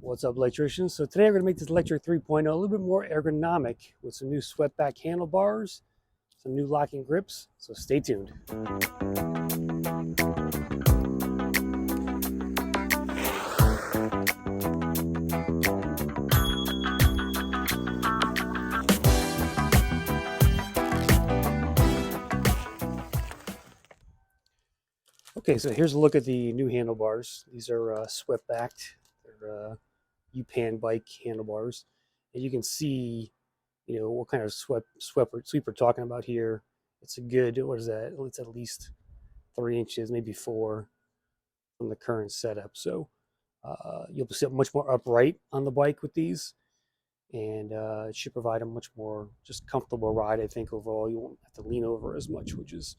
What's up, electricians? So today we're going to make this Lectric 3.0 a little bit more ergonomic with some new swept back handlebars, some new locking grips, so stay tuned. Okay, so here's a look at the new handlebars. These are swept backed. They're U-pan bike handlebars, and you can see, what kind of sweep we're talking about here. It's a good, what is that? It's at least 3 inches, maybe 4 from the current setup. So you'll sit much more upright on the bike with these, and it should provide a much more just comfortable ride. I think overall you won't have to lean over as much, which is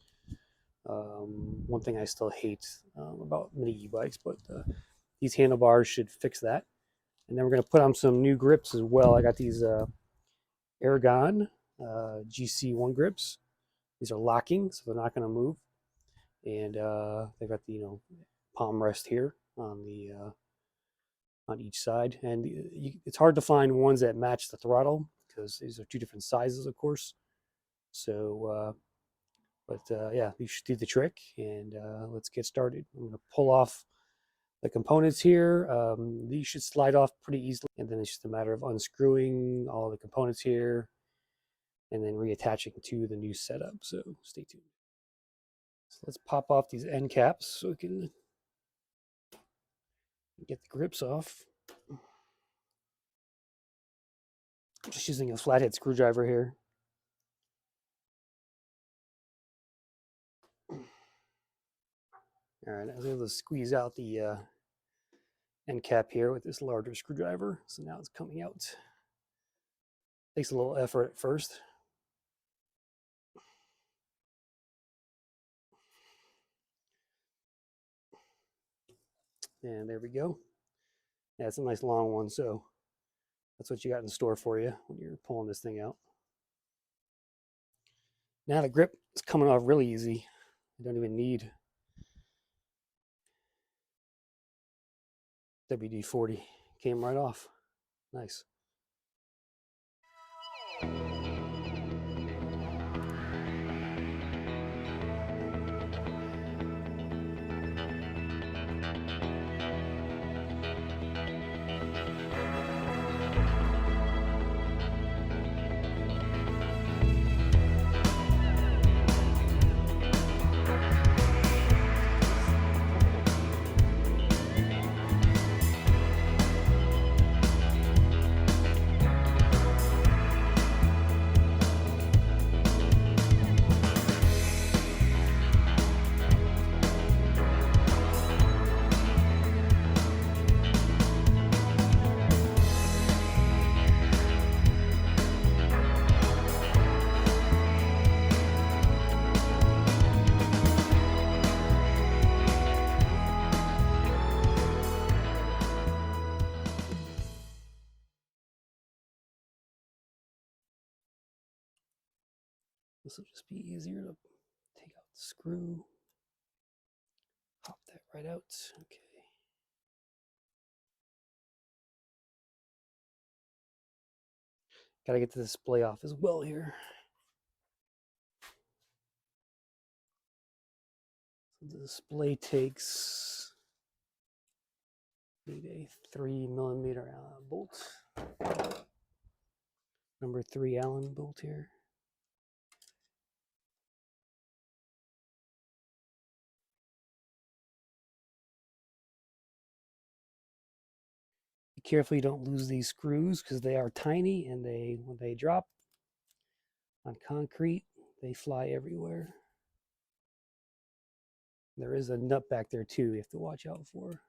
one thing I still hate about mini e-bikes, but these handlebars should fix that. And then we're going to put on some new grips as well. I got these Ergon GC1 grips. These are locking, so they're not going to move. And they've got the palm rest here on the on each side. And it's hard to find ones that match the throttle because these are two different sizes, of course. So, yeah, these should do the trick. And let's get started. I'm going to pull off the components here. These should slide off pretty easily, and then it's just a matter of unscrewing all the components here and then reattaching to the new setup. So stay tuned. So let's pop off these end caps so we can get the grips off. I'm just using a flathead screwdriver here. All right, I was able to squeeze out the end cap here with this larger screwdriver. So now it's coming out. Takes a little effort at first. And there we go. Yeah, it's a nice long one, so that's what you got in store for you when you're pulling this thing out. Now the grip is coming off really easy. You don't even need WD-40. Came right off. Nice. This will just be easier to take out the screw. Pop that right out. Okay. Got to get the display off as well here. So the display takes a 3mm bolt. Number 3 Allen bolt here. Be careful you don't lose these screws because they are tiny, and when they drop on concrete, they fly everywhere. There is a nut back there too you have to watch out for.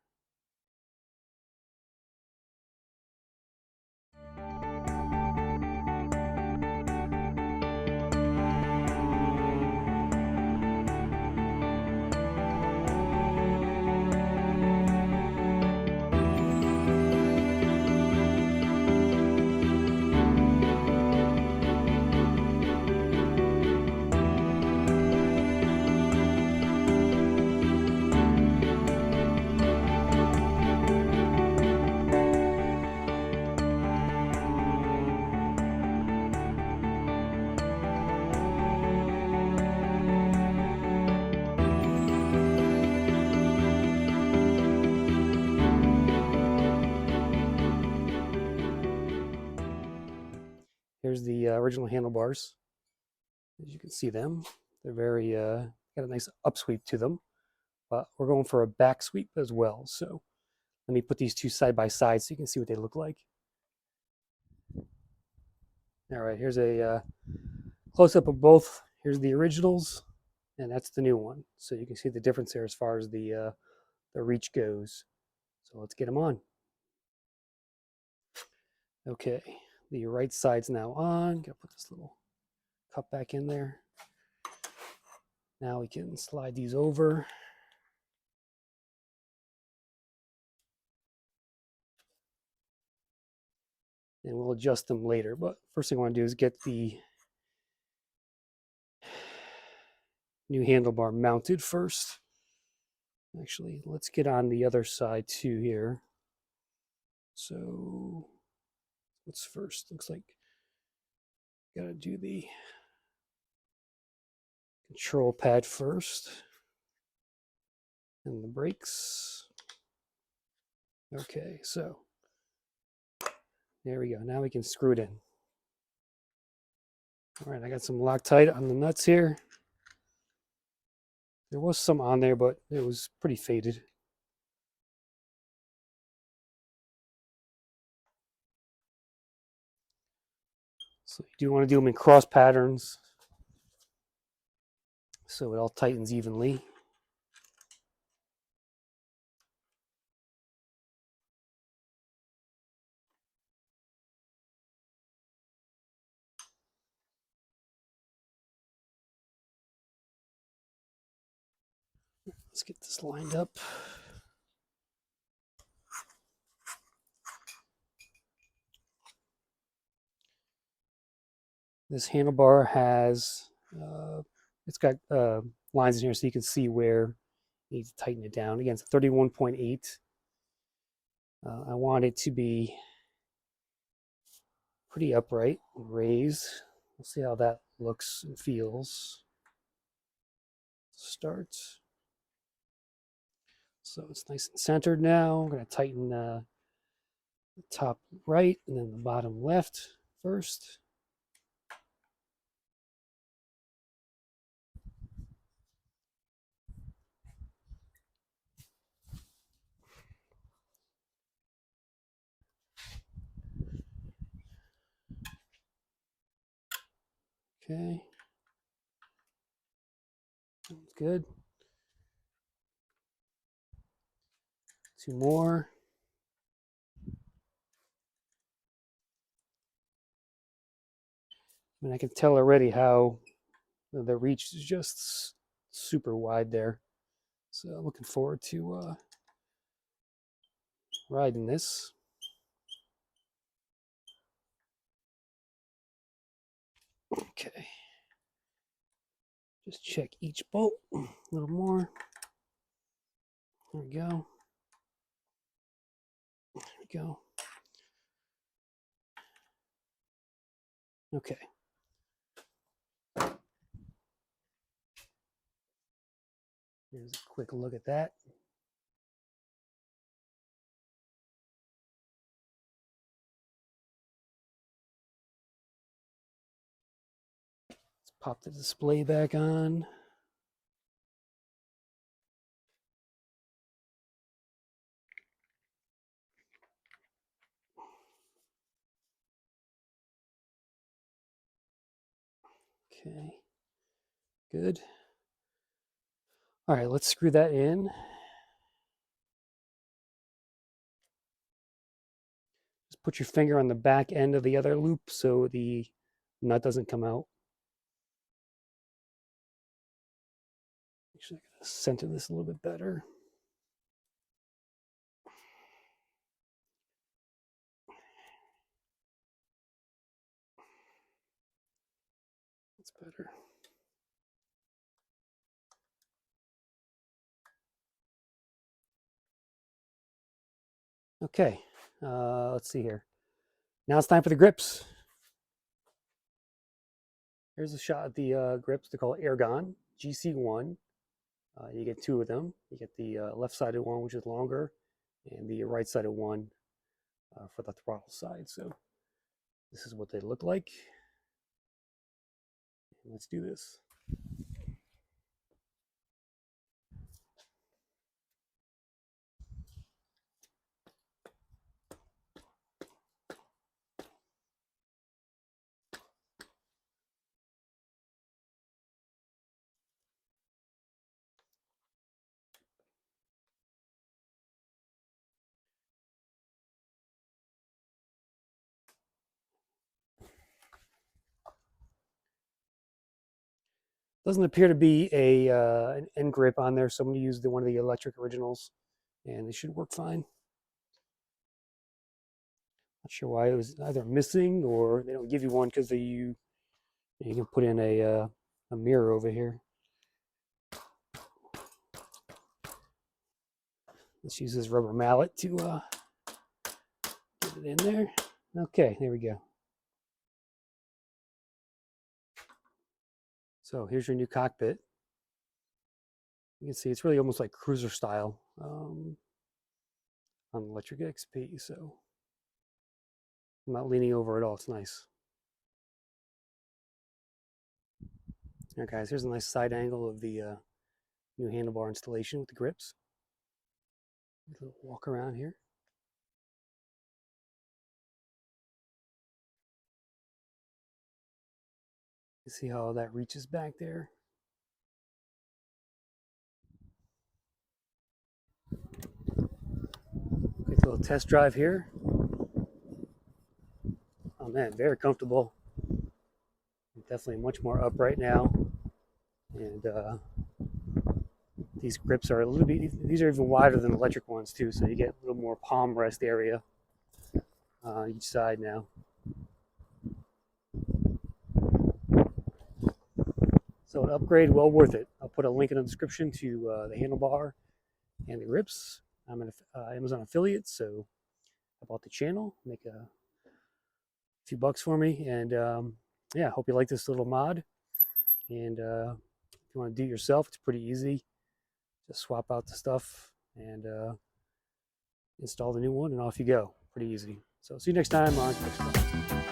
Here's the original handlebars. As you can see them, they're very got a nice upsweep to them. But we're going for a back sweep as well. So let me put these two side by side so you can see what they look like. All right, here's a close up of both. Here's the originals, and that's the new one. So you can see the difference there as far as the reach goes. So let's get them on. Okay, the right side's now on. Gotta put this little cup back in there. Now we can slide these over. And we'll adjust them later. But first thing I want to do is get the new handlebar mounted first. Actually, let's get on the other side too here. So what's first? Looks like gotta do the control pad first and the brakes. Okay, so there we go. Now we can screw it in. All right, I got some Loctite on the nuts here. There was some on there, but it was pretty faded. So you do want to do them in cross patterns so it all tightens evenly. Let's get this lined up. This handlebar has, it's got lines in here so you can see where you need to tighten it down. Again, it's 31.8. I want it to be pretty upright and raised. We'll see how that looks and feels. Start. So it's nice and centered now. I'm going to tighten the top right and then the bottom left first. Okay. Sounds good. Two more. And I can tell already how the reach is just super wide there. So I'm looking forward to riding this. Okay. Just check each bolt a little more. There we go. There we go. Okay. Here's a quick look at that. Let's pop the display back on. Okay. Good. All right, let's screw that in. Just put your finger on the back end of the other loop so the nut doesn't come out. Actually, I gotta center this a little bit better. That's better. Okay, let's see here. Now it's time for the grips. Here's a shot at the grips. They're called Ergon GC1. You get two of them. You get the left-sided one, which is longer, and the right-sided one for the throttle side. So this is what they look like. Let's do this. Doesn't appear to be an end grip on there, so I'm going to use one of the Lectric originals, and they should work fine. Not sure why it was either missing or they don't give you one because you can put in a mirror over here. Let's use this rubber mallet to get it in there. Okay, there we go. So here's your new cockpit. You can see it's really almost like cruiser style on the Lectric XP. So I'm not leaning over at all. It's nice. All right, guys, here's a nice side angle of the new handlebar installation with the grips. A little walk around here. You see how that reaches back there? Quick little test drive here. Oh man, very comfortable. Definitely much more upright now. And these grips are a little bit, these are even wider than the Lectric ones too, so you get a little more palm rest area on each side now. So an upgrade, well worth it. I'll put a link in the description to the handlebar and the grips. I'm an Amazon affiliate, so I bought the channel, make a few bucks for me, and yeah, hope you like this little mod. And if you want to do it yourself, it's pretty easy. Just swap out the stuff and install the new one, and off you go. Pretty easy. So see you next time on Quick Start.